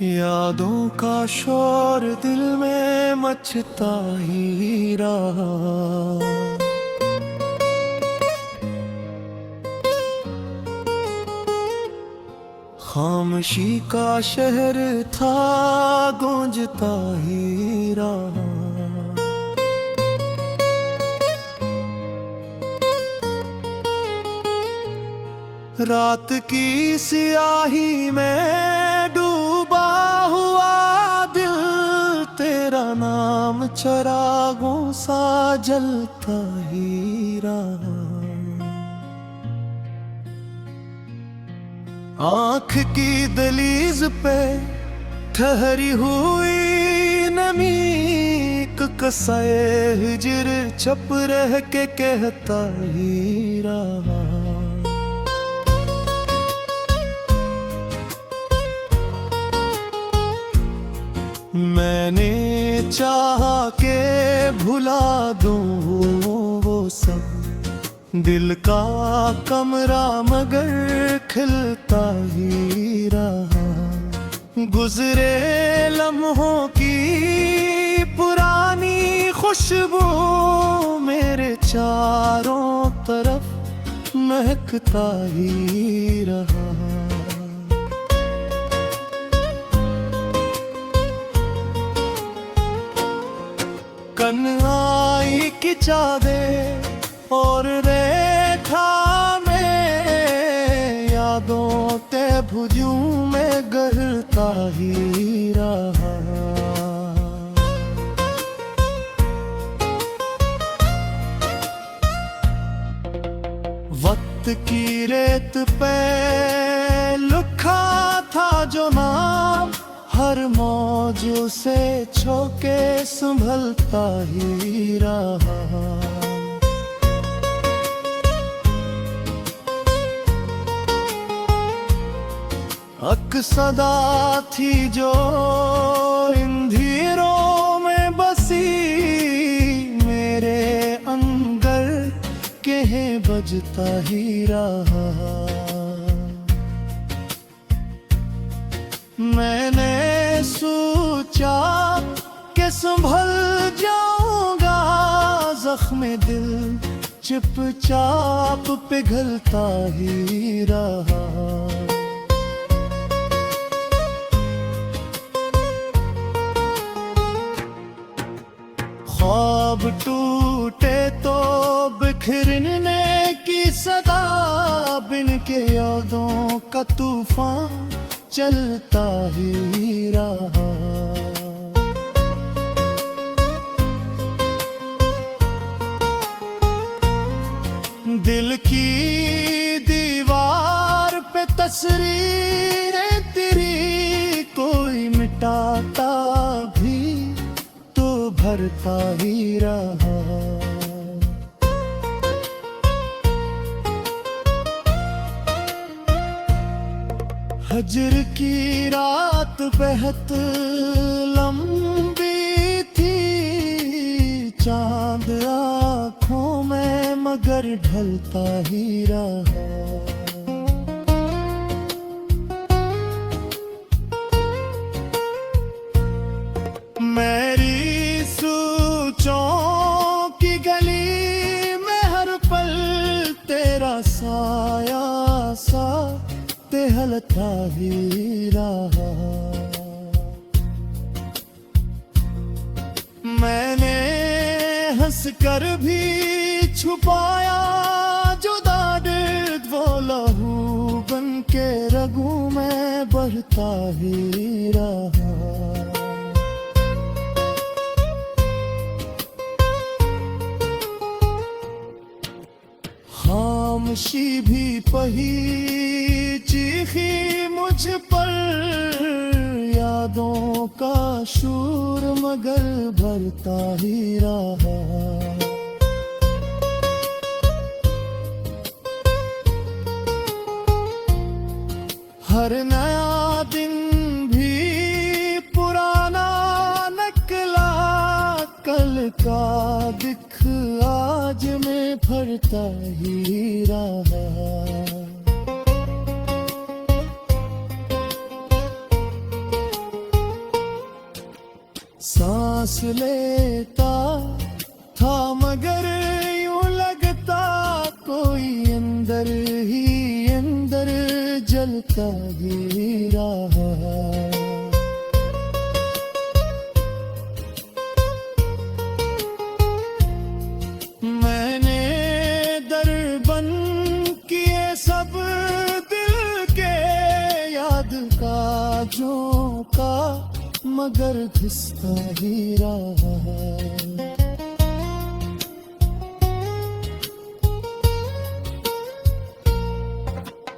यादों का शोर दिल में मचता ही रहा। खामोशी का शहर था गूंजता ही रहा। रात की सियाही में डूबा हुआ दिल तेरा नाम चरागों सा जलता ही रहा। आँख की दलीज पे ठहरी हुई नमी कसाए हिजर चप रह के कहता ही रहा। मैंने चाहा के भुला दूं वो सब दिल का कमरा मगर खिलता ही रहा। गुजरे लम्हों की पुरानी खुशबू मेरे चारों तरफ महकता ही रहा। कन्हाई की चादे और रेखा में यादों ते भुजूं में गहरता ही रहा। वक्त की रेत पे लिखा था जो नाम हर मौजों से छोके संभलता ही रहा। हक सदा थी जो इंधिरों में बसी मेरे अंदर कहे बजता ही रहा। मैंने सोचा कि संभल जाऊंगा जख्म दिल चुपचाप पिघलता ही रहा। ख्वाब टूटे तो बिखरने की सदा बिन के यादों का तूफान चलता ही रहा। दिल की दीवार पे तस्वीरें तेरी कोई मिटाता भी तो भरता ही रहा। हजर की रात बेहद लंबी थी चांद आँखों में मगर ढलता ही रहा। मेरी सोचों की गली में हर पल तेरा साया सा हलता ही रहा। मैंने हंसकर भी छुपाया जुदा दर्द वो लहू बन के रगों में बढ़ता ही रहा। खामोशी भी पही चीखी मुझ पर यादों का शूर मगर भरता ही रहा। हर नया दिन भी पुराना निकला कल का दिख आज में भरता ही रहा। लेता था, मगर यूं लगता कोई अंदर ही अंदर जलता ही रहा। मैंने दर बंद किए सब दिल के याद काजों का, मगर घिसता ही रहा।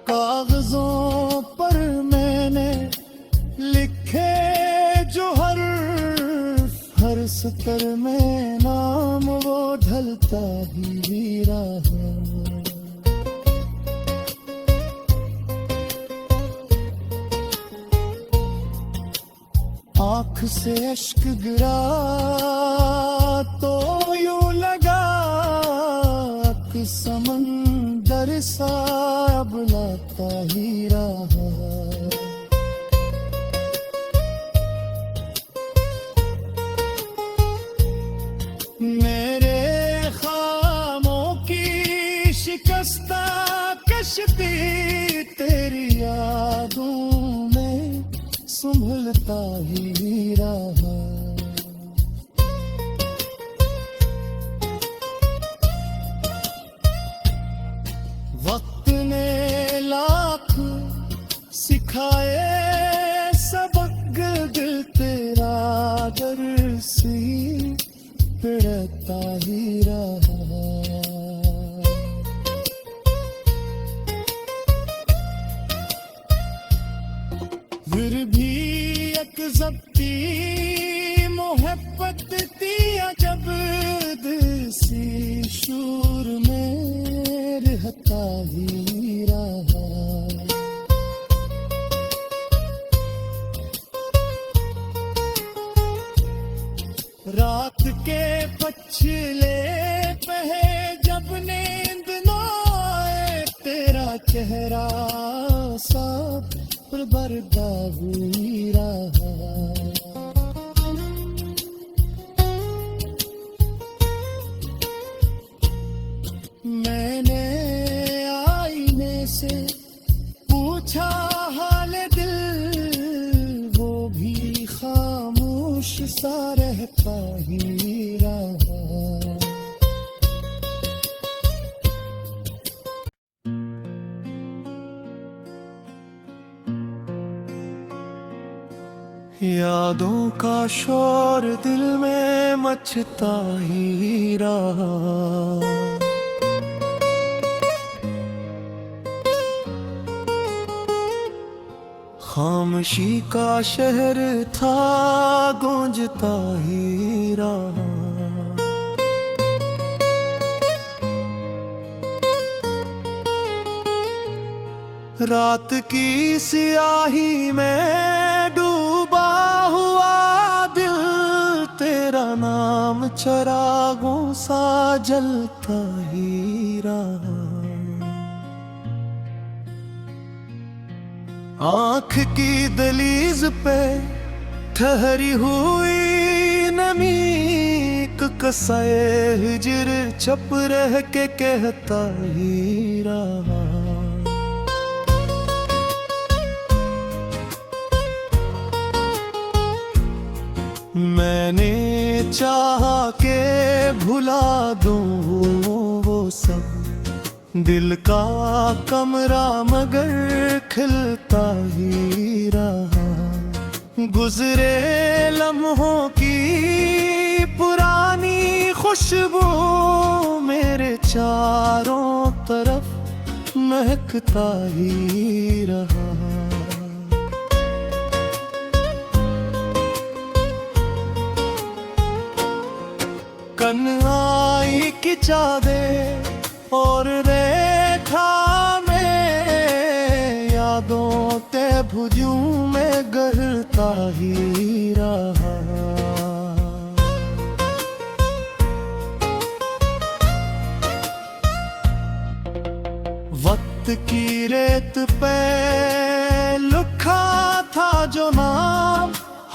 कागजों पर मैंने लिखे जो हर सतर में नाम, वो ढलता ही रहा। आँख से अश्क गिरा तो यूं लगा कि समंदर सा अब लाता ही रहा। मेरे ख्वाबों की शिकस्ता कश्ती तेरी यादों में संभलता ही रहा। वक्त ने लाख सिखाए सबक, दिल तेरा दरसी पिड़ता ही रहा। फिर भी एक ज़ब्ती मोहब्बत दिया जब दिसी शूर में रहता ही रहा। रात के पछले पहे जब नींद न आए, तेरा चेहरा साफ बरदा हुई रहा। मैंने आईने से पूछा हाल दिल, वो भी खामोश सा रहता ही रहा। यादों का शोर दिल में मचता ही रहा। खामोशी का शहर था गूंजता ही रहा। रात की सियाही में डूबा हुआ दिल, तेरा नाम चरागों सा जलता ही रहा। आँख की दलीज पे ठहरी हुई नमी, कसाए हिजर चप रह के कहता ही रहा। मैंने चाहा के भुला दूं वो सब दिल का कमरा, मगर खिलता ही रहा। गुजरे लम्हों की पुरानी खुशबू मेरे चारों तरफ महकता ही रहा। कन आई की चादे और रेखा में यादों ते भुजूं में गहरता ही रहा। वक्त की रेत पे लिखा था जो नाम,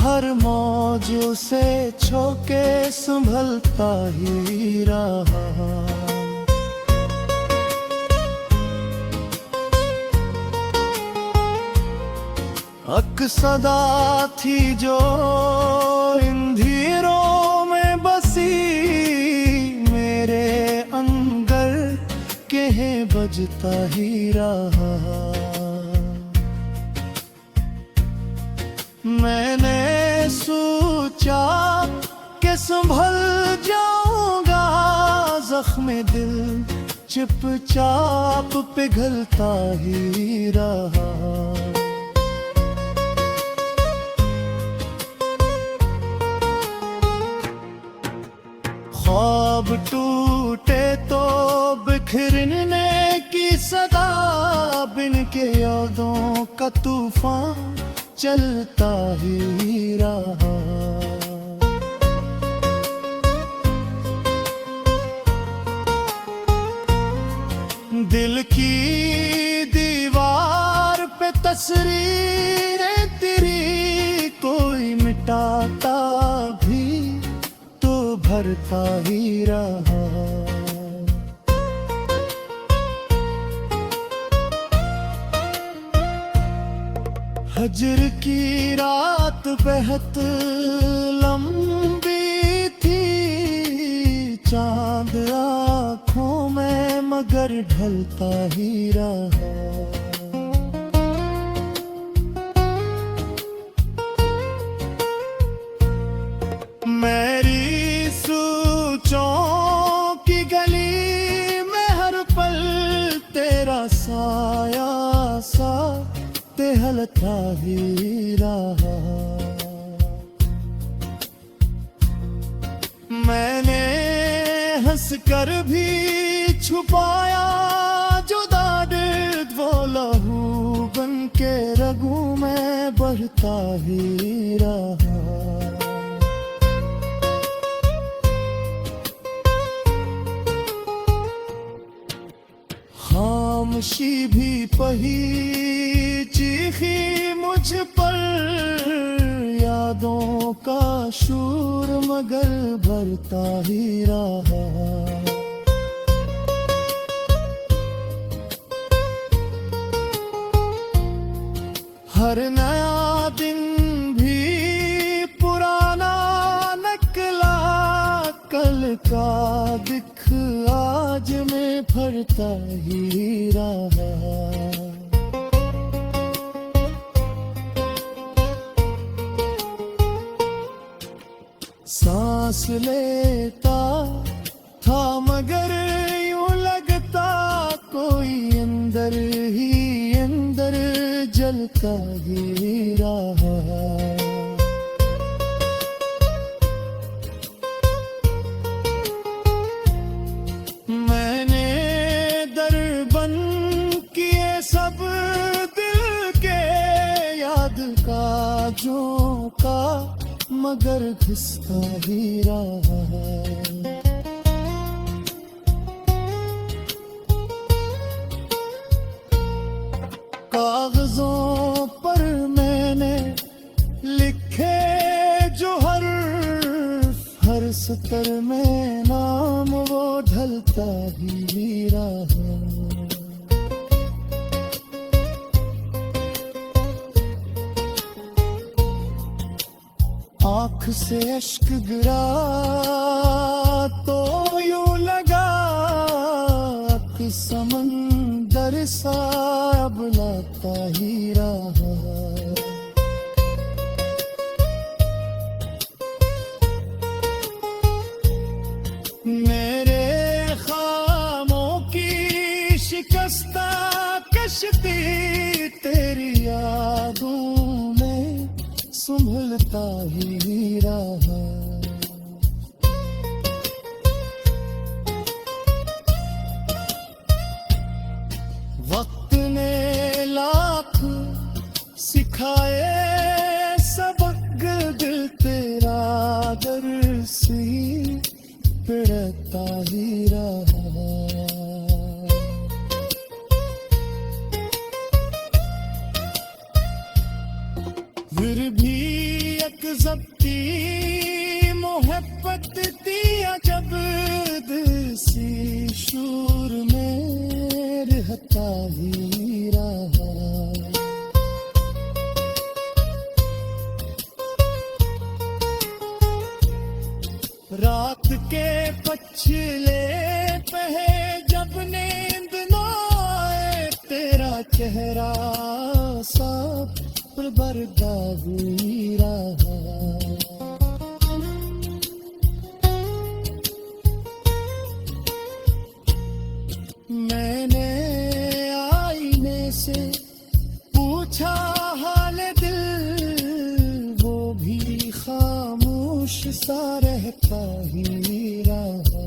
हर मौज से छोके संभलता ही रहा। हक सदा थी जो इंधिरों में बसी, मेरे अंदर कह बजता ही रहा। मैंने सोचा कि संभल जाऊंगा, जख्म दिल चुपचाप पिघलता ही रहा। ख्वाब टूटे तो बिखरने की सदा, बिन के यादों का तूफान चलता ही रहा। दिल की दीवार पे तस्वीरें तेरी कोई मिटाता भी तो भरता ही रहा। हजर की रात बेहद लंबी थी, चांद आँखों में मगर ढलता ही रहा। मेरी सोचों की गली में हर पल तेरा साया सा टहलता ही रहा। मैंने हंसकर भी छुपाया जुदा दर्द, वो लहू बन के रगों में बढ़ता ही रहा। खामोशी भी पही चीखी मुझ पर, यादों का शूर मगर भरता ही रहा। हर नया दिन भी पुराना निकला, कल का दिख आज में भरता ही रहा। सांस लेता था मगर यूं लगता कोई अंदर ही अंदर जलता ही रहा। मैंने दर बंद किए सब दिल के, याद काजों का मगर घिसता ही रहा। कागजों पर मैंने लिखे जो हर सतर में नाम वो ढलता ही रहा। आँख से अश्क गिरा तो यूं लगा कि समंदर सा अब लाता ही रहा। मेरे ख्वाबों की शिकस्ता कश्ती तेरी यादों में संभलता ही रहा। वक्त ने लाख सिखाए सबक, दिल तेरा दरसी पिड़ता ही रहा। फिर भी एक सबकी मोहब्बत दिया जब दिल सी शूर में रहता ही रहा। रात के पछले पहे जब नींद न आए तेरा चेहरा साफ बरदा हुई रहा। मैंने आईने से पूछा हाल दिल, वो भी खामोश सा रहता ही रहा।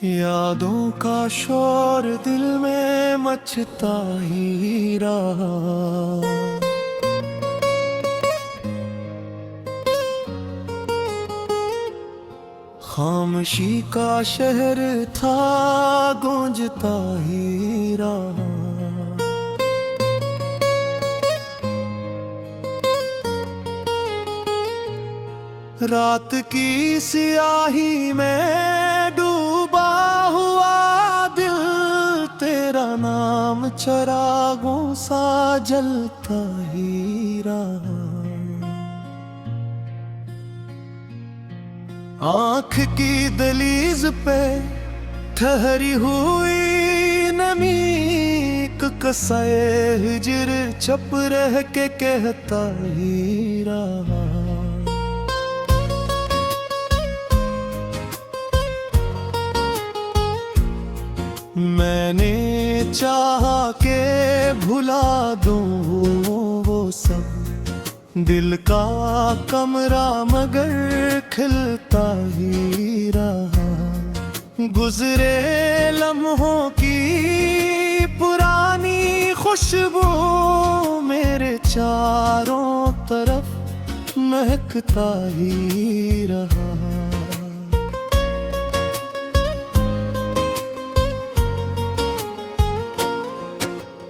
यादों का शोर दिल में मचता ही रहा। खामोशी का शहर था गूंजता ही रहा। रात की सियाही में डूबा हुआ दिल, तेरा नाम चरागों सा जलता ही रहा। आँख की दलीज पे ठहरी हुई नमी, कसाए हिजर छप रह के कहता ही रहा। मैंने चाहा के भुला दूं वो सब, दिल का कमरा मगर खिलता ही रहा। गुजरे लम्हों की पुरानी खुशबू मेरे चारों तरफ महकता ही रहा।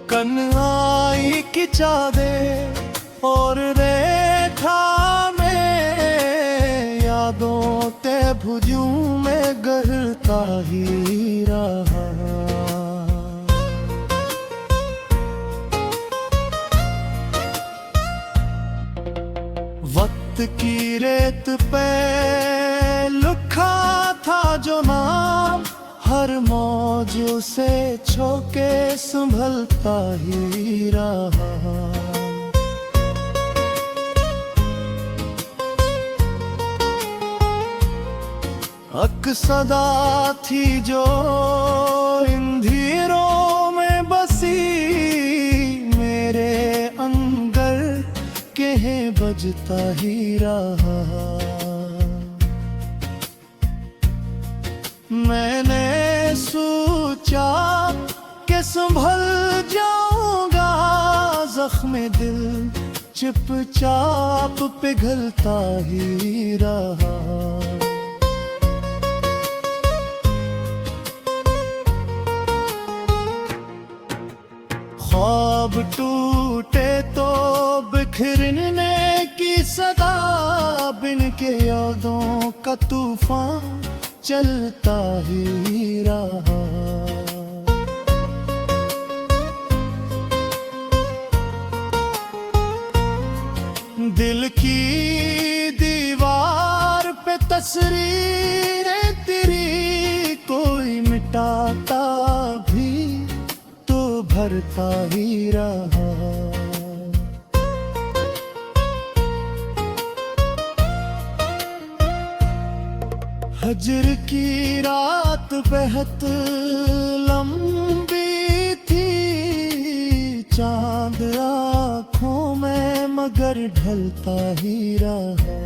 कन्हाई की चादर और रेखा में यादों ते भुजूं में गहरता ही रहा। वक्त की रेत पे लिखा था जो नाम, हर मौज से छोके संभलता ही रहा। हक सदा थी जो इंधिरों में बसी, मेरे अंदर कहे बजता ही रहा। मैंने सोचा कि संभल जाऊंगा, जख्म दिल चुपचाप पिघलता ही रहा। ख्वाब टूटे तो बिखरने की सदा, बिन के यादों का तूफान चलता ही रहा। दिल की दीवार पे तस्वीरें तेरी कोई मिटाता भी तो भरता ही रहा। हजर की रात बेहद लंबी थी, चांद आँखों में मगर ढलता ही रहा।